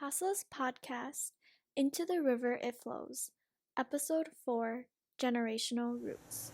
Hassa's podcast, Into the River It Flows, Episode 4, Generational Roots.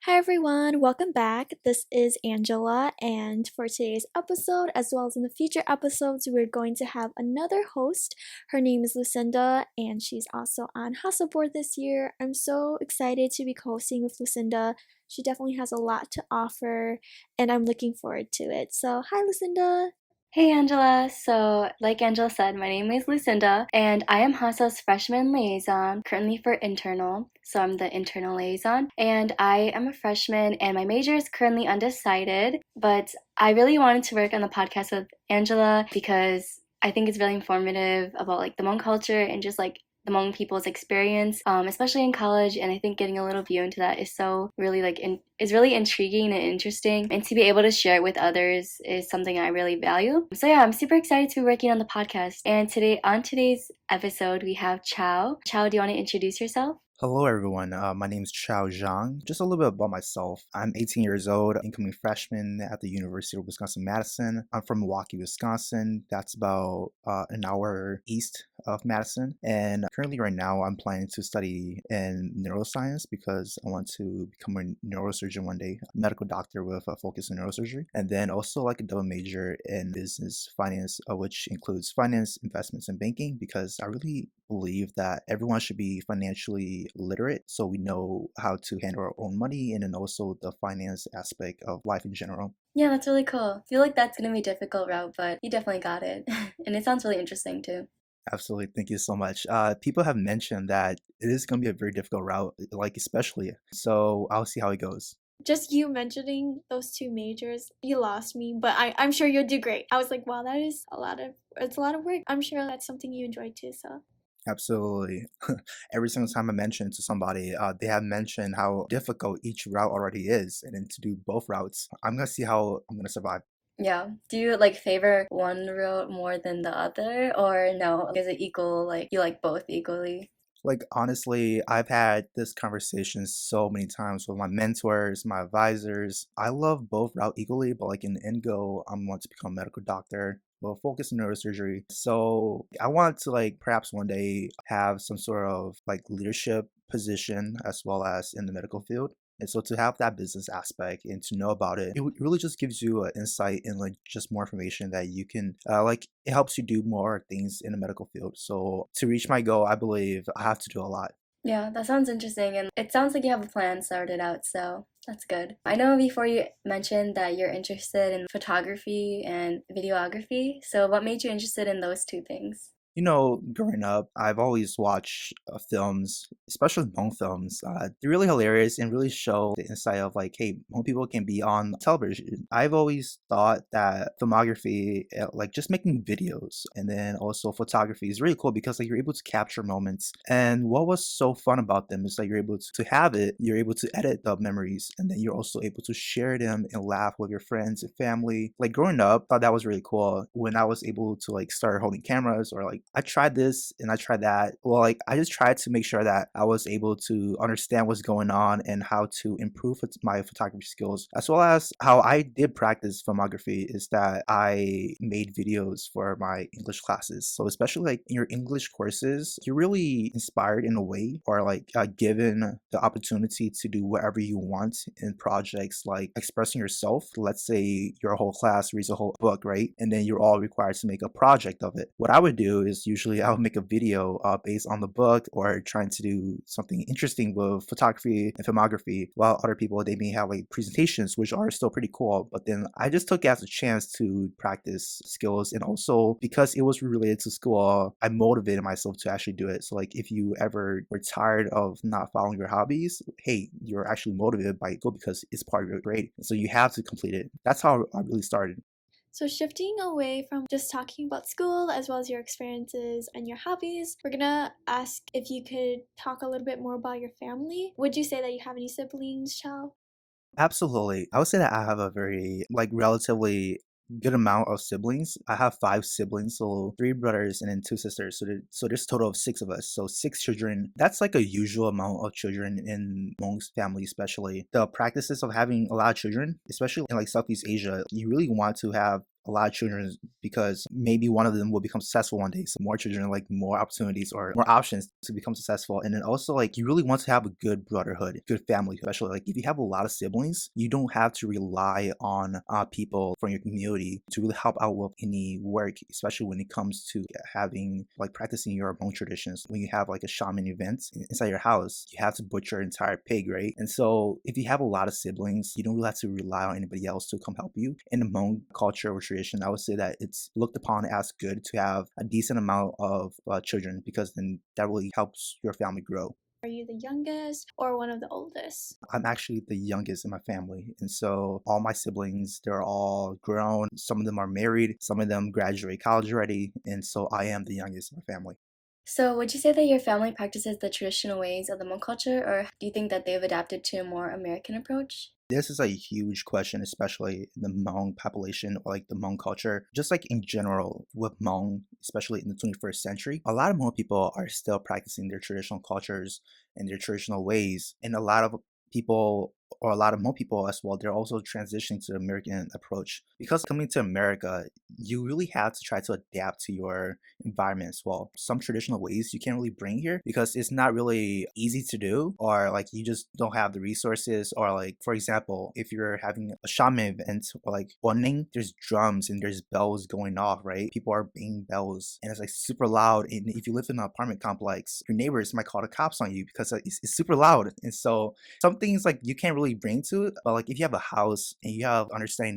Hi everyone, welcome back. This is Angela, and for today's episode, as well as in the future episodes, we're going to have another host. Her name is Lucinda, and she's also on Hassa board this year. I'm so excited to be co-hosting with Lucinda. She definitely has a lot to offer, and I'm looking forward to it. So, hi Lucinda. Hey Angela, so like Angela said, my name is Lucinda and I am HASA's freshman liaison, currently for internal. So I'm the internal liaison and I am a freshman and my major is currently undecided, but I really wanted to work on the podcast with Angela because I think it's really informative about like the Hmong culture and just like the Hmong people's experience, especially in college. And I think getting a little view into that is so really is really intriguing and interesting. And to be able to share it with others is something I really value. So yeah, I'm super excited to be working on the podcast. And on today's episode, we have Chao. Chao, do you want to introduce yourself? Hello, everyone. My name is Chao Xiong. Just a little bit about myself. I'm 18 years old, incoming freshman at the University of Wisconsin Madison. I'm from Milwaukee, Wisconsin. That's about an hour east of Madison. And currently, right now, I'm planning to study in neuroscience because I want to become a neurosurgeon one day, a medical doctor with a focus in neurosurgery. And then also like a double major in business finance, which includes finance, investments, and banking, because I really believe that everyone should be financially literate so we know how to handle our own money and then also the finance aspect of life in general. Yeah, that's really cool. I feel like that's going to be a difficult route, but you definitely got it. And it sounds really interesting too. Absolutely. Thank you so much. People have mentioned that it is going to be a very difficult route, like especially. So I'll see how it goes. Just you mentioning those two majors, you lost me, but I'm sure you'll do great. I was like, wow, it's a lot of work. I'm sure that's something you enjoy too, so. Absolutely. Every single time I mention it to somebody, they have mentioned how difficult each route already is. And then to do both routes, I'm going to see how I'm going to survive. Yeah. Do you like favor one route more than the other or no? Is it equal? Like you like both equally? Like, honestly, I've had this conversation so many times with my mentors, my advisors. I love both route equally, but like in the end goal, I want to become a medical doctor. Well, focus on neurosurgery. So I want to like perhaps one day have some sort of like leadership position as well as in the medical field. And so to have that business aspect and to know about it, it really just gives you an insight and like just more information that you can like it helps you do more things in the medical field. So to reach my goal, I believe I have to do a lot. Yeah, that sounds interesting. And it sounds like you have a plan sorted out. So that's good. I know before you mentioned that you're interested in photography and videography. So what made you interested in those two things? You know, growing up, I've always watched films, especially Hmong films. They're really hilarious and really show the insight of like, hey, Hmong people can be on television. I've always thought that filmography, like just making videos and then also photography is really cool because like you're able to capture moments. And what was so fun about them is that you're able to have it, you're able to edit the memories, and then you're also able to share them and laugh with your friends and family. Like growing up, thought that was really cool when I was able to like start holding cameras or like I tried this and I tried that. Well, like I just tried to make sure that I was able to understand what's going on and how to improve my photography skills, as well as how I did practice filmography is that I made videos for my English classes. So especially like in your English courses, you're really inspired in a way or like given the opportunity to do whatever you want in projects like expressing yourself. Let's say your whole class reads a whole book, right? And then you're all required to make a project of it. What I would do is usually I would make a video based on the book or trying to do something interesting with photography and filmography, while other people, they may have like presentations, which are still pretty cool. But then I just took it as a chance to practice skills. And also because it was related to school, I motivated myself to actually do it. So like if you ever were tired of not following your hobbies, hey, you're actually motivated by school because it's part of your grade. So you have to complete it. That's how I really started. So, shifting away from just talking about school as well as your experiences and your hobbies, we're gonna ask if you could talk a little bit more about your family. Would you say that you have any siblings, Chao? Absolutely. I would say that I have a very like relatively good amount of siblings. I have 5 siblings, so 3 brothers and then 2 sisters. So there's a total of 6 of us. So 6 children. That's like a usual amount of children in Hmong's family, especially. The practices of having a lot of children, especially in like Southeast Asia, you really want to have a lot of children because maybe one of them will become successful one day. So more children, like more opportunities or more options to become successful. And then also like you really want to have a good brotherhood, good family, especially like if you have a lot of siblings, you don't have to rely on people from your community to really help out with any work, especially when it comes to having like practicing your Hmong traditions. When you have like a shaman event inside your house, you have to butcher an entire pig, right? And so if you have a lot of siblings, you don't really have to rely on anybody else to come help you. In the Hmong culture or tradition, I would say that it's looked upon as good to have a decent amount of children because then that really helps your family grow. Are you the youngest or one of the oldest? I'm actually the youngest in my family. And so all my siblings, they're all grown. Some of them are married. Some of them graduate college already. And so I am the youngest in my family. So, would you say that your family practices the traditional ways of the Hmong culture, or do you think that they've adapted to a more American approach? This is a huge question, especially in the Hmong population or like the Hmong culture. Just like in general with Hmong, especially in the 21st century, a lot of Hmong people are still practicing their traditional cultures and their traditional ways. And a lot of people or a lot of Hmong people as well, they're also transitioning to the American approach. Because coming to America, you really have to try to adapt to your environment as well. Some traditional ways you can't really bring here because it's not really easy to do, or like you just don't have the resources. Or like, for example, if you're having a shaman event or like Bonning, there's drums and there's bells going off, right? People are banging bells and it's like super loud. And if you live in an apartment complex, your neighbors might call the cops on you because it's super loud. And so some things like you can't really bring to it, but like if you have a house and you have understanding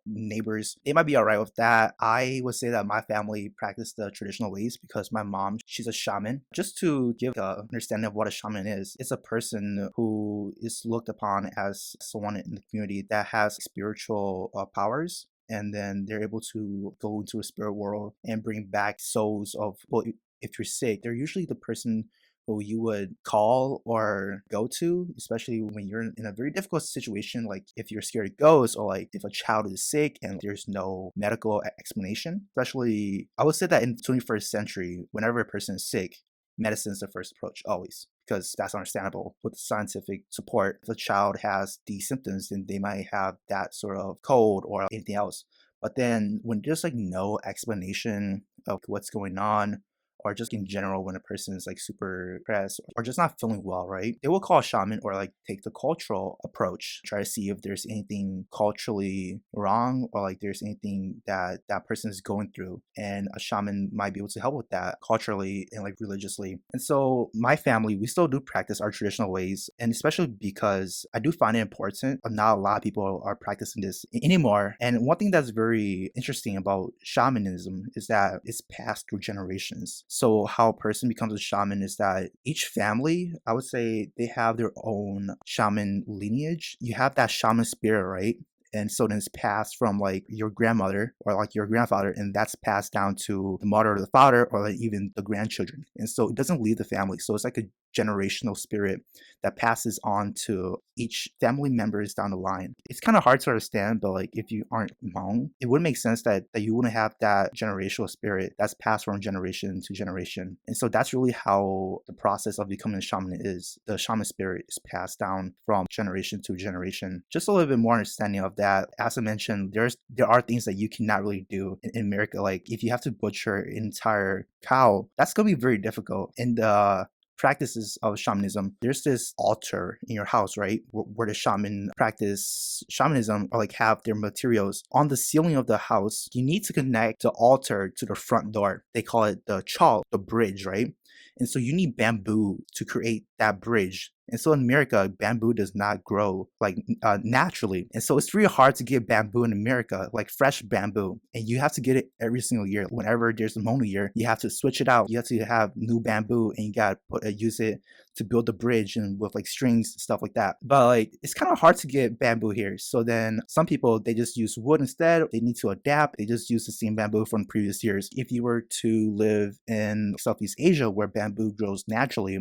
neighbors, they might be all right with that. I would say that my family practiced the traditional ways because my mom, she's a shaman. Just to give an understanding of what a shaman is, it's a person who is looked upon as someone in the community that has spiritual powers, and then they're able to go into a spirit world and bring back souls of, well, if you're sick, they're usually the person who you would call or go to, especially when you're in a very difficult situation, like if you're scared of ghosts or like if a child is sick and there's no medical explanation. Especially, I would say that in the 21st century, whenever a person is sick, medicine is the first approach, always, because that's understandable. With the scientific support, if a child has these symptoms, then they might have that sort of cold or anything else. But then when there's like no explanation of what's going on, or just in general when a person is like super depressed or just not feeling well, right? They will call a shaman or like take the cultural approach, try to see if there's anything culturally wrong or like there's anything that that person is going through. And a shaman might be able to help with that culturally and like religiously. And so my family, we still do practice our traditional ways. And especially because I do find it important, not a lot of people are practicing this anymore. And one thing that's very interesting about shamanism is that it's passed through generations. So how a person becomes a shaman is that each family, I would say, they have their own shaman lineage. You have that shaman spirit, right? And so then it's passed from like your grandmother or like your grandfather, and that's passed down to the mother or the father or like even the grandchildren. And so it doesn't leave the family. So it's like a generational spirit that passes on to each family members down the line. It's kind of hard to understand, but like if you aren't Hmong, it would make sense that you wouldn't have that generational spirit that's passed from generation to generation. And so that's really how the process of becoming a shaman is. The shaman spirit is passed down from generation to generation. Just a little bit more understanding of that. As I mentioned, there are things that you cannot really do in America. Like if you have to butcher an entire cow, that's gonna be very difficult. In the practices of shamanism, there's this altar in your house, right, where the shaman practice shamanism or like have their materials on the ceiling of the house. You need to connect the altar to the front door. They call it the Chao, the bridge, right? And so you need bamboo to create that bridge. And so in America, bamboo does not grow like naturally. And so it's really hard to get bamboo in America, like fresh bamboo. And you have to get it every single year. Whenever there's a Hmong year, you have to switch it out. You have to have new bamboo and you got to use it to build the bridge and with like strings and stuff like that. But like it's kind of hard to get bamboo here. So then some people, they just use wood instead. They need to adapt. They just use the same bamboo from previous years. If you were to live in Southeast Asia where bamboo grows naturally,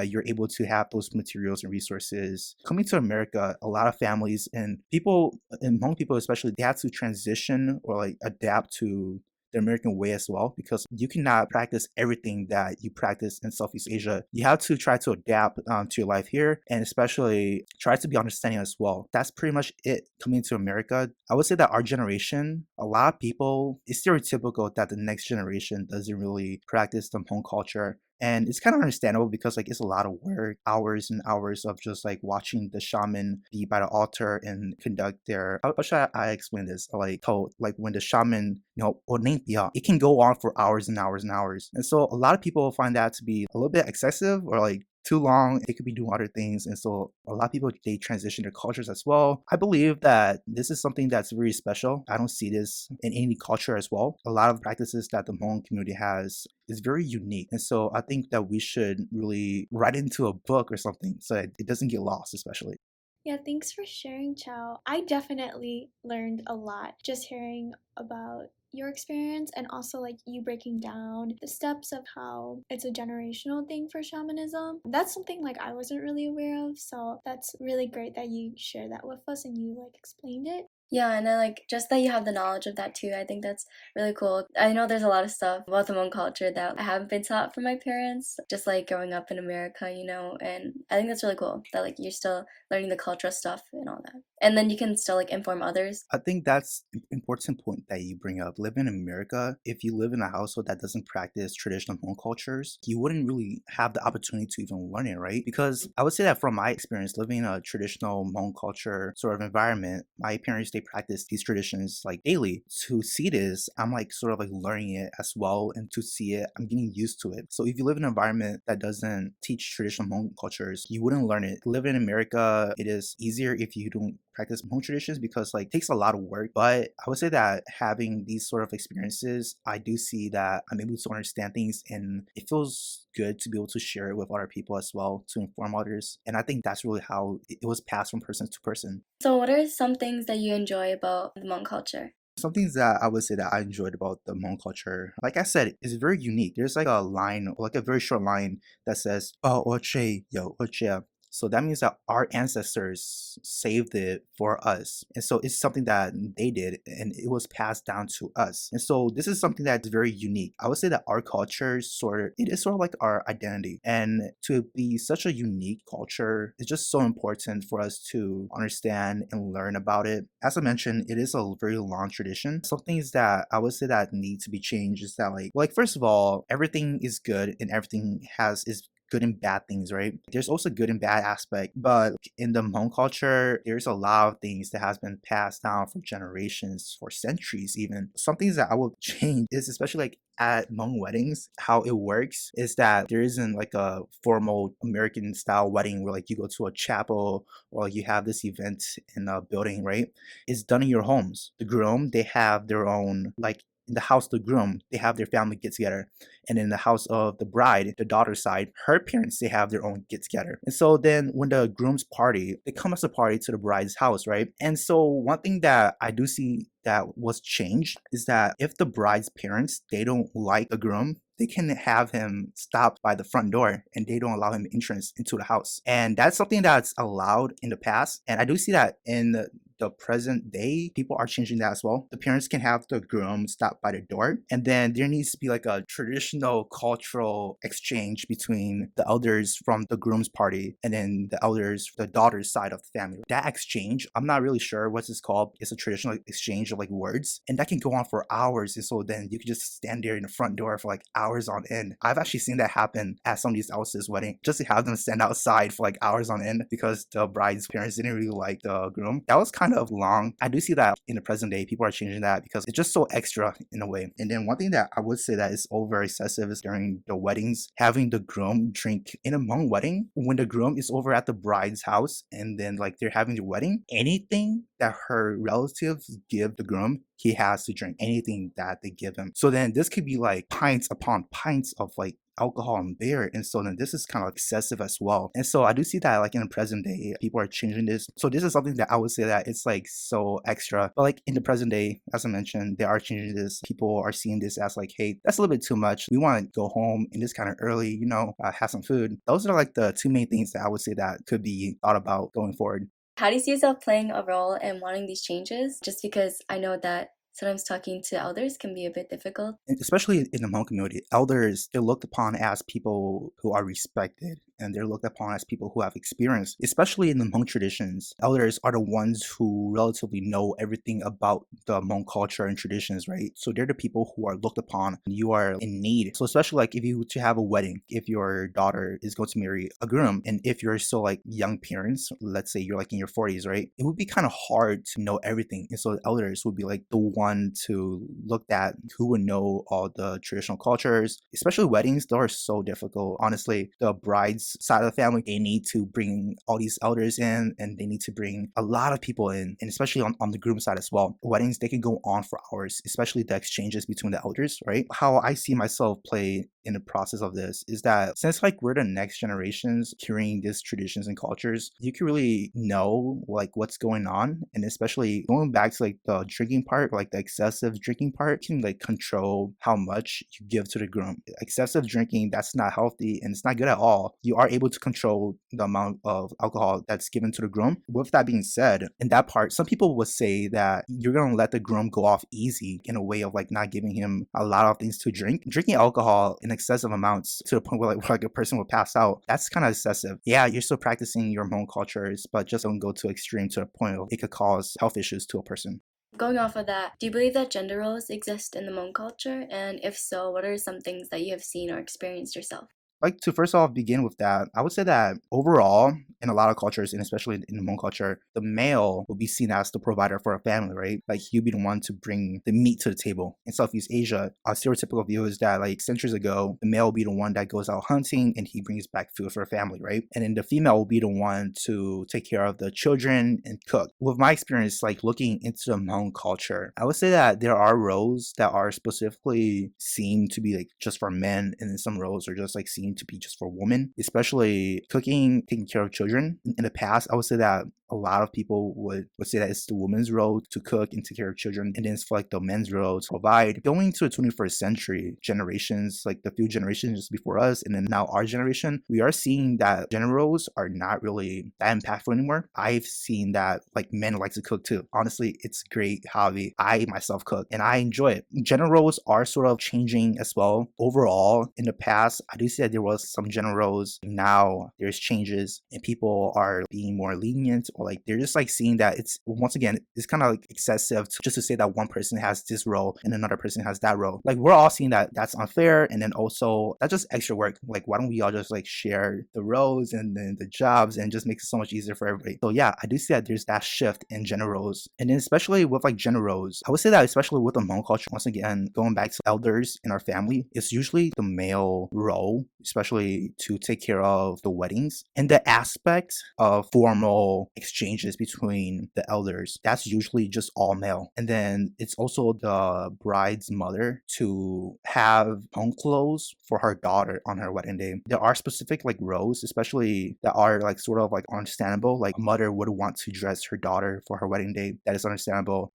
you're able to have those materials and resources. Coming to America, a lot of families and people, and Hmong people especially, they have to transition or like adapt to the American way as well, because you cannot practice everything that you practice in Southeast Asia. You have to try to adapt to your life here, and especially try to be understanding as well. That's pretty much it coming to America. I would say that our generation, a lot of people, it's stereotypical that the next generation doesn't really practice the Hmong culture. And it's kind of understandable because like it's a lot of work, hours and hours of just like watching the shaman be by the altar and conduct their. How should I explain this? Like when the shaman, Olympia, it can go on for hours and hours and hours. And so a lot of people find that to be a little bit excessive or like too long. They could be doing other things, and so a lot of people, they transition their cultures as well. I believe that this is something that's very special. I don't see this in any culture as well. A lot of practices that the Hmong community has is very unique, and so I think that we should really write into a book or something so that it doesn't get lost, especially. Yeah, thanks for sharing, Chao. I definitely learned a lot just hearing about your experience and also like you breaking down the steps of how it's a generational thing for shamanism. That's something like I wasn't really aware of, so that's really great that you share that with us and you like explained it. Yeah, and I like just that you have the knowledge of that too. I think that's really cool. I know there's a lot of stuff about the Hmong culture that I haven't been taught from my parents, just like growing up in America, and I think that's really cool that like you're still learning the cultural stuff and all that. And then you can still like inform others. I think that's an important point that you bring up. Living in America, if you live in a household that doesn't practice traditional Hmong cultures, you wouldn't really have the opportunity to even learn it, right? Because I would say that from my experience living in a traditional Hmong culture sort of environment, my parents, they practice these traditions like daily. To see this, I'm like sort of like learning it as well, and to see it, I'm getting used to it. So if you live in an environment that doesn't teach traditional Hmong cultures, you wouldn't learn it. Living in America, it is easier if you don't practice Hmong traditions because like it takes a lot of work. But I would say that having these sort of experiences, I do see that I'm able to understand things, and it feels good to be able to share it with other people as well, to inform others. And I think that's really how it was passed from person to person. So what are some things that you enjoy about the Hmong culture? Some things that I would say that I enjoyed about the Hmong culture, like I said, is very unique. There's like a line, like a very short line that says, "Oh, oche, yo, oche." So that means that our ancestors saved it for us. And so it's something that they did, and it was passed down to us. And so this is something that's very unique. I would say that our culture it is sort of like our identity. And to be such a unique culture, it's just so important for us to understand and learn about it. As I mentioned, it is a very long tradition. Some things that I would say that need to be changed is that like first of all, everything is good and everything is good and bad things, right? There's also good and bad aspect, but in the Hmong culture, there's a lot of things that has been passed down for generations, for centuries even. Some things that I would change is especially like at Hmong weddings, how it works is that there isn't like a formal American style wedding where like you go to a chapel or you have this event in a building, right? It's done in your homes. The groom, they have their own, like in the house of the groom, they have their family get together. And in the house of the bride, the daughter's side, her parents, they have their own get together. And so then when the groom's party, they come as a party to the bride's house, right? And so one thing that I do see that was changed is that if the bride's parents, they don't like the groom, they can have him stopped by the front door and they don't allow him entrance into the house. And that's something that's allowed in the past. And I do see that in the present day, people are changing that as well. The parents can have the groom stop by the door, and then there needs to be like a traditional cultural exchange between the elders from the groom's party and then the elders, the daughter's side of the family. That exchange, I'm not really sure what it's called. It's a traditional exchange of like words, and that can go on for hours. And so then you can just stand there in the front door for like hours on end. I've actually seen that happen at some of these else's wedding, just to have them stand outside for like hours on end because the bride's parents didn't really like the groom. That was kind of long. I do see that in the present day, people are changing that because it's just so extra in a way. And then one thing that I would say that is over excessive is during the weddings, having the groom drink in a Hmong wedding. When the groom is over at the bride's house and then like they're having the wedding, anything that her relatives give the groom, he has to drink anything that they give him. So then this could be like pints upon pints of like alcohol and beer. And so then this is kind of excessive as well. And so I do see that like in the present day, people are changing this. So this is something that I would say that it's like so extra. But like in the present day, as I mentioned, they are changing this. People are seeing this as like, hey, that's a little bit too much. We want to go home in this kind of early, have some food. Those are like the two main things that I would say that could be thought about going forward. How do you see yourself playing a role in wanting these changes? Just because I know that sometimes talking to elders can be a bit difficult. And especially in the Hmong community, elders, they're looked upon as people who are respected and they're looked upon as people who have experience. Especially in the Hmong traditions, elders are the ones who relatively know everything about the Hmong culture and traditions, right? So they're the people who are looked upon when you are in need. So especially like if you were to have a wedding, if your daughter is going to marry a groom, and if you're still like young parents, let's say you're like in your 40s, right? It would be kind of hard to know everything. And so the elders would be like the one to look at who would know all the traditional cultures, especially weddings. They are so difficult. Honestly, the bride's side of the family, they need to bring all these elders in and they need to bring a lot of people in, and especially on the groom side as well. Weddings, they can go on for hours, especially the exchanges between the elders, right? How I see myself play in the process of this is that since like we're the next generations carrying these traditions and cultures, you can really know like what's going on. And especially going back to like the drinking part, like the excessive drinking part, can like control how much you give to the groom. Excessive drinking, that's not healthy and it's not good at all. You are able to control the amount of alcohol that's given to the groom. With that being said, in that part, some people would say that you're gonna let the groom go off easy in a way of like not giving him a lot of things to drink. Drinking alcohol in excessive amounts to the point where like a person would pass out, that's kind of excessive. Yeah, you're still practicing your Hmong cultures, but just don't go to extreme to the point of it could cause health issues to a person. Going off of that, do you believe that gender roles exist in the Hmong culture? And if so, what are some things that you have seen or experienced yourself? Like to first off begin with that, I would say that overall in a lot of cultures, and especially in the Hmong culture, the male will be seen as the provider for a family, right? Like he'll be the one to bring the meat to the table. In Southeast Asia, our stereotypical view is that like centuries ago, the male will be the one that goes out hunting and he brings back food for a family, right? And then the female will be the one to take care of the children and cook. With my experience, like looking into the Hmong culture, I would say that there are roles that are specifically seen to be like just for men, and then some roles are just like seen to be just for women, especially cooking, taking care of children. In the past, I would say that a lot of people would say that it's the woman's role to cook and take care of children, and then it's for like the men's role to provide. Going to the 21st century, generations, like the few generations before us, and then now our generation, we are seeing that gender roles are not really that impactful anymore. I've seen that like men like to cook too. Honestly, it's a great hobby. I myself cook and I enjoy it. Gender roles are sort of changing as well. Overall, in the past, I do see that there was some gender roles. Now there's changes and people are being more lenient, or like they're just like seeing that it's, once again, it's kind of like excessive just to say that one person has this role and another person has that role. Like we're all seeing that that's unfair, and then also that's just extra work. Like why don't we all just like share the roles and then the jobs, and just makes it so much easier for everybody. So yeah, I do see that there's that shift in gender roles. And then especially with like gender roles, I would say that especially with the Hmong culture, once again, going back to elders in our family, it's usually the male role, especially to take care of the weddings. And the aspect of formal exchanges between the elders, that's usually just all male. And then it's also the bride's mother to have home clothes for her daughter on her wedding day. There are specific like roles, especially that are like sort of like understandable. Like a mother would want to dress her daughter for her wedding day. That is understandable.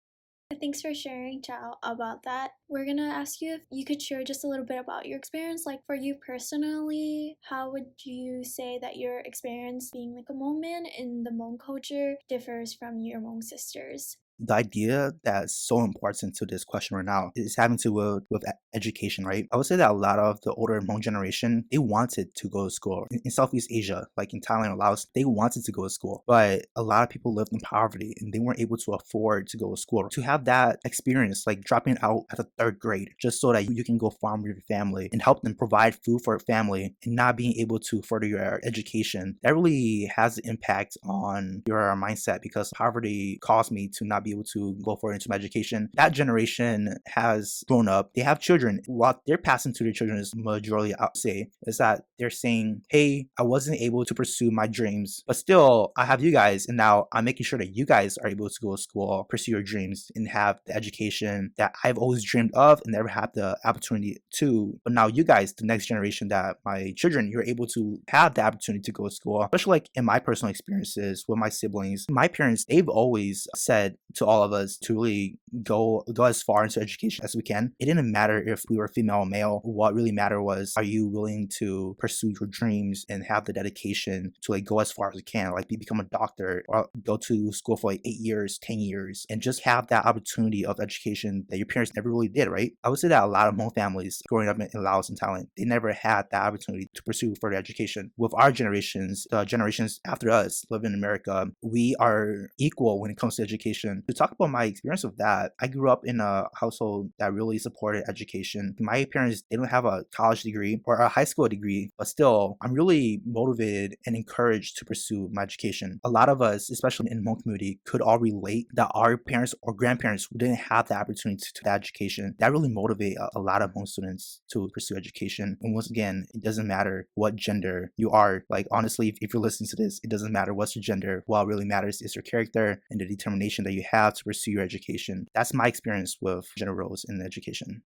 Thanks for sharing, Chao, about that. We're gonna ask you if you could share just a little bit about your experience. Like for you personally, how would you say that your experience being like a Hmong man in the Hmong culture differs from your Hmong sisters? The idea that's so important to this question right now is having to do with education, right? I would say that a lot of the older Hmong generation, they wanted to go to school. In Southeast Asia, like in Thailand or Laos, they wanted to go to school. But a lot of people lived in poverty and they weren't able to afford to go to school. To have that experience, like dropping out at the 3rd grade, just so that you can go farm with your family and help them provide food for your family, and not being able to further your education, that really has an impact on your mindset, because poverty caused me to not be be able to go forward into my education. That generation has grown up. They have children. What they're passing to their children is majority, I would say, is that they're saying, hey, I wasn't able to pursue my dreams, but still I have you guys, and now I'm making sure that you guys are able to go to school, pursue your dreams, and have the education that I've always dreamed of and never had the opportunity to. But now you guys, the next generation, that my children, you're able to have the opportunity to go to school. Especially like in my personal experiences with my siblings, my parents, they've always said to all of us to really go as far into education as we can. It didn't matter if we were female or male. What really mattered was, are you willing to pursue your dreams and have the dedication to like go as far as you can, like become a doctor or go to school for like 8 years, 10 years, and just have that opportunity of education that your parents never really did, right? I would say that a lot of Hmong families growing up in Laos and Thailand, they never had that opportunity to pursue further education. With our generations, the generations after us living in America, we are equal when it comes to education. To talk about my experience with that, I grew up in a household that really supported education. My parents, they don't have a college degree or a high school degree, but still, I'm really motivated and encouraged to pursue my education. A lot of us, especially in the Hmong community, could all relate that our parents or grandparents who didn't have the opportunity to that education. That really motivate a lot of Hmong students to pursue education. And once again, it doesn't matter what gender you are. Like honestly, if you're listening to this, it doesn't matter what's your gender. What really matters is your character and the determination that you have to pursue your education. That's my experience with gender roles in education.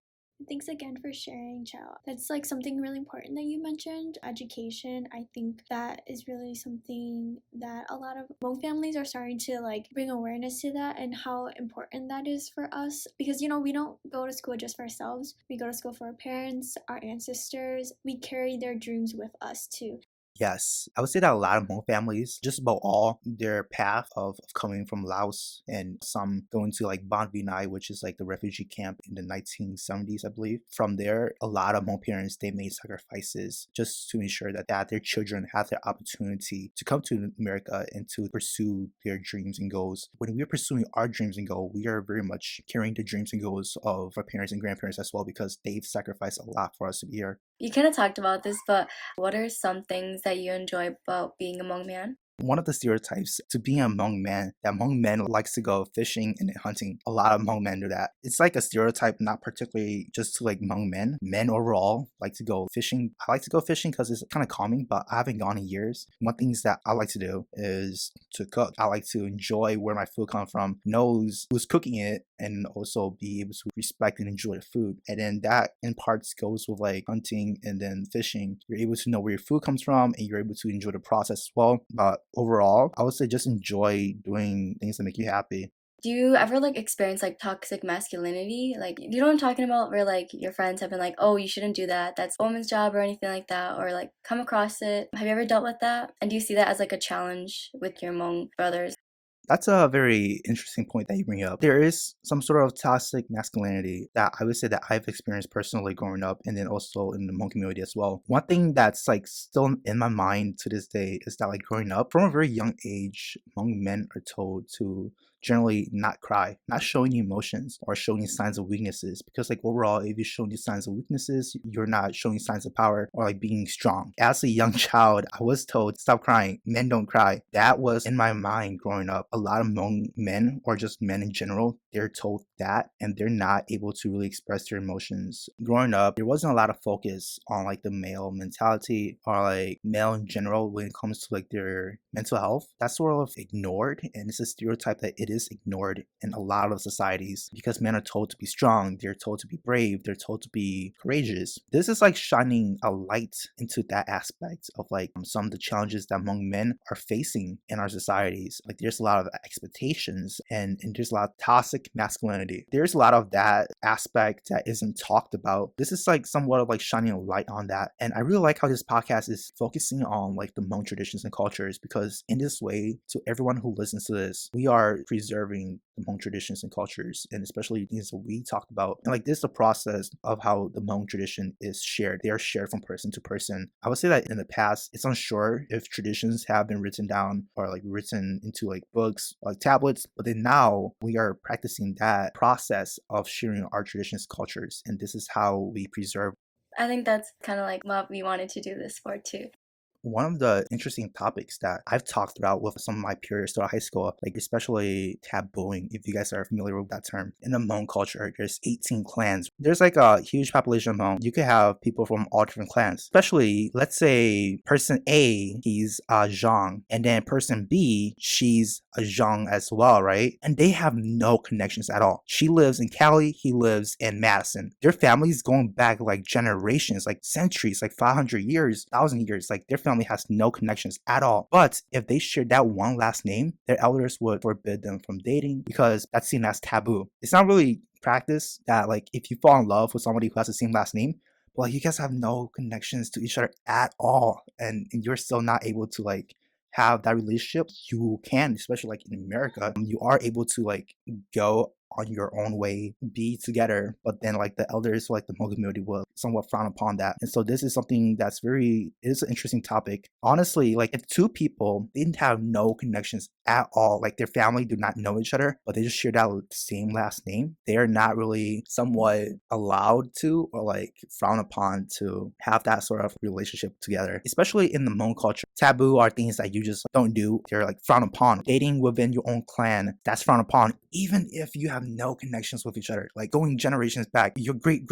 Thanks again for sharing, Chao. That's like something really important that you mentioned, education. I think that is really something that a lot of Hmong families are starting to like bring awareness to that and how important that is for us. Because we don't go to school just for ourselves. We go to school for our parents, our ancestors. We carry their dreams with us too. Yes, I would say that a lot of Hmong families, just about all, their path of coming from Laos and some going to like Ban Vinai, which is like the refugee camp in the 1970s, I believe. From there, a lot of Hmong parents, they made sacrifices just to ensure that their children have the opportunity to come to America and to pursue their dreams and goals. When we're pursuing our dreams and goals, we are very much carrying the dreams and goals of our parents and grandparents as well, because they've sacrificed a lot for us to be here. You kind of talked about this, but what are some things that you enjoy about being a Hmong man? One of the stereotypes to being a Hmong man, that Hmong men likes to go fishing and hunting. A lot of Hmong men do that. It's like a stereotype, not particularly just to like Hmong men. Men overall like to go fishing. I like to go fishing because it's kind of calming, but I haven't gone in years. One things that I like to do is to cook. I like to enjoy where my food comes from, knows who's cooking it, and also be able to respect and enjoy the food. And then that in parts goes with like hunting and then fishing. You're able to know where your food comes from and you're able to enjoy the process as well. But overall, I would say just enjoy doing things that make you happy. Do you ever like experience like toxic masculinity? Like, you know what I'm talking about? Where like your friends have been like, oh, you shouldn't do that. That's a woman's job or anything like that. Or like come across it. Have you ever dealt with that? And do you see that as like a challenge with your Hmong brothers? That's a very interesting point that you bring up. There is some sort of toxic masculinity that I would say that I've experienced personally growing up and then also in the Hmong community as well. One thing that's like still in my mind to this day is that like growing up from a very young age, Hmong men are told to generally not cry, not showing emotions or showing signs of weaknesses, because like overall, if you're showing these signs of weaknesses, you're not showing signs of power or like being strong. As a young child, I was told, stop crying, men don't cry. That was in my mind growing up. A lot of Hmong men, or just men in general, they're told that and they're not able to really express their emotions. Growing up, there wasn't a lot of focus on like the male mentality or like male in general when it comes to like their mental health. That's sort of ignored, and it's a stereotype that it is ignored in a lot of societies because men are told to be strong, they're told to be brave, they're told to be courageous. This is like shining a light into that aspect of like some of the challenges that Hmong men are facing in our societies. Like there's a lot of expectations and there's a lot of toxic masculinity. There's a lot of that aspect that isn't talked about. This is like somewhat of like shining a light on that. And I really like how this podcast is focusing on like the Hmong traditions and cultures, because in this way, to everyone who listens to this, we are preserving the Hmong traditions and cultures, and especially things that we talked about. And like this is the process of how the Hmong tradition is shared. They are shared from person to person. I would say that in the past, it's unsure if traditions have been written down or like written into like books, like tablets, but then now we are practicing that process of sharing our traditions, cultures, and this is how we preserve. I think that's kind of like what we wanted to do this for too. One of the interesting topics that I've talked about with some of my peers throughout high school, like especially tabooing, if you guys are familiar with that term. In the Hmong culture, there's 18 clans. There's like a huge population of Hmong. You could have people from all different clans. Especially, let's say person A, he's a Zhang, and then person B, she's a Zhang as well, right? And they have no connections at all. She lives in Cali, he lives in Madison. Their families going back like generations, like centuries, like 500 years, 1,000 years. Like their family has no connections at all. But if they shared that one last name, their elders would forbid them from dating because that's seen as taboo. It's not really practice that like if you fall in love with somebody who has the same last name, but like you guys have no connections to each other at all, and you're still not able to like have that relationship. You can, especially like in America, you are able to like go on your own way, be together, but then like the elders, like the Hmong community will somewhat frown upon that. And so this is something that's it is an interesting topic. Honestly, like if two people didn't have no connections at all, like their family do not know each other, but they just share that same last name, they are not really somewhat allowed to or like frown upon to have that sort of relationship together. Especially in the Hmong culture, taboo are things that you just don't do. They're like frowned upon. Dating within your own clan, that's frowned upon, even if you have no connections with each other. Like going generations back, your great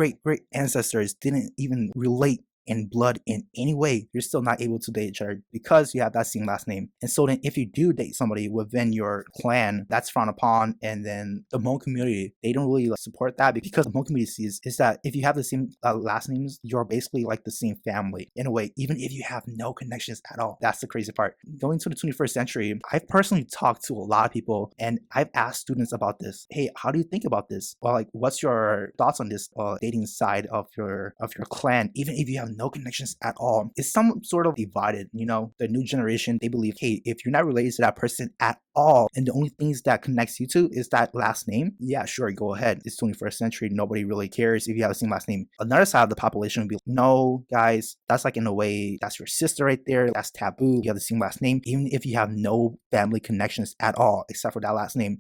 ancestors didn't even relate in blood in any way. You're still not able to date each other because you have that same last name. And so then if you do date somebody within your clan, that's frowned upon. And then the Hmong community, they don't really like, support that, because the Hmong community sees is that if you have the same last names, you're basically like the same family in a way, even if you have no connections at all. That's the crazy part. Going to the 21st century, I've personally talked to a lot of people and I've asked students about this. Hey, how do you think about this? Or like, what's your thoughts on this dating side of your clan, even if you have no connections at all? It's some sort of divided. You know, the new generation, they believe, hey, if you're not related to that person at all and the only things that connects you to is that last name, yeah, sure, go ahead. It's 21st century, nobody really cares if you have the same last name. Another side of the population would be, no guys, that's like in a way, that's your sister right there, that's taboo. You have the same last name even if you have no family connections at all except for that last name.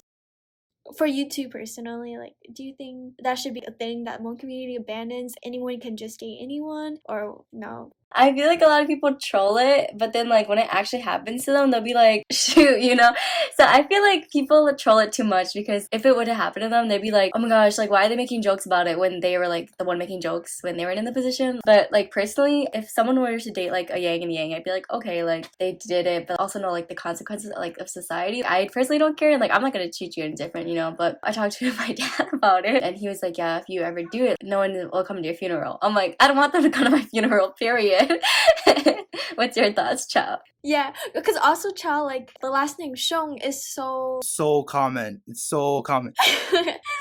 For you two personally, like, do you think that should be a thing that Hmong community abandons? Anyone can just date anyone, or no? I feel like a lot of people troll it, but then like when it actually happens to them, they'll be like, shoot, you know? So I feel like people troll it too much, because if it would have happened to them, they'd be like, oh my gosh, like why are they making jokes about it when they were like the one making jokes when they were in the position? But like personally, if someone were to date like a yang and yang, I'd be like, okay, like they did it, but also know like the consequences like of society. I personally don't care, and like I'm not gonna treat you any different, you know? But I talked to my dad about it, and he was like, yeah, if you ever do it, no one will come to your funeral. I'm like, I don't want them to come to my funeral, period. What's your thoughts, Chao? Yeah, because also Chao, like the last name Xiong is so common. It's so common.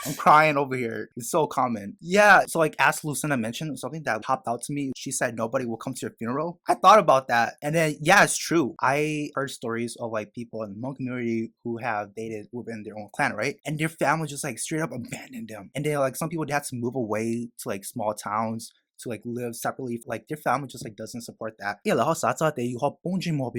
I'm crying over here. It's so common. Yeah, so like as Lucinda mentioned, something that popped out to me, she said nobody will come to your funeral. I thought about that, and then yeah, it's true. I heard stories of like people in the Hmong community who have dated within their own clan, right? And their family just like straight up abandoned them. And then like some people, they had to move away to like small towns to like live separately. Like their family just like doesn't support that. Yeah,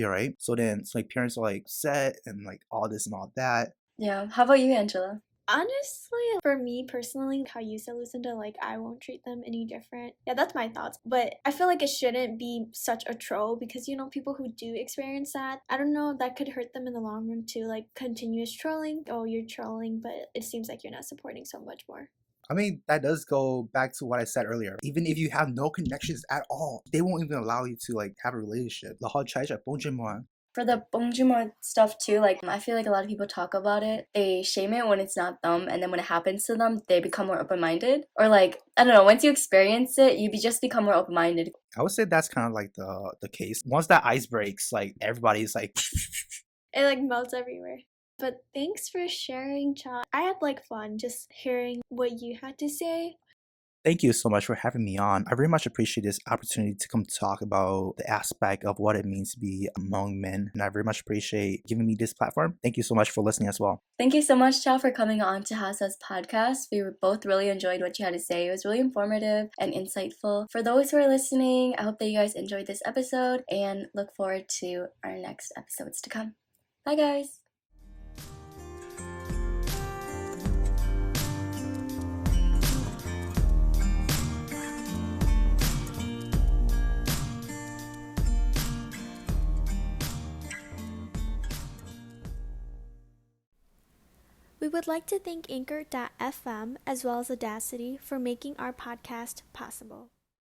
right? So then so like parents are like upset and like all this and all that. Yeah, how about you, Angela? honestly, for me personally, how you said, Lucinda, like I won't treat them any different. Yeah, that's my thoughts. But I feel like it shouldn't be such a troll, because you know, people who do experience that, I don't know, that could hurt them in the long run too. Like continuous trolling. Oh, you're trolling, but it seems like you're not supporting so much more. I mean, that does go back to what I said earlier. Even if you have no connections at all, they won't even allow you to like have a relationship. For the bongjuma stuff too, like I feel like a lot of people talk about it. They shame it when it's not them, and then when it happens to them, they become more open-minded. Or like, I don't know, once you experience it, you just become more open-minded. I would say that's kind of like the case. Once that ice breaks, like everybody's like it like melts everywhere. But thanks for sharing, Cha. I had like fun just hearing what you had to say. Thank you so much for having me on. I very much appreciate this opportunity to come talk about the aspect of what it means to be among men. And I very much appreciate giving me this platform. Thank you so much for listening as well. Thank you so much, Chao, for coming on to Hasa's podcast. We both really enjoyed what you had to say. It was really informative and insightful. For those who are listening, I hope that you guys enjoyed this episode and look forward to our next episodes to come. Bye, guys. We would like to thank Anchor.fm as well as Audacity for making our podcast possible.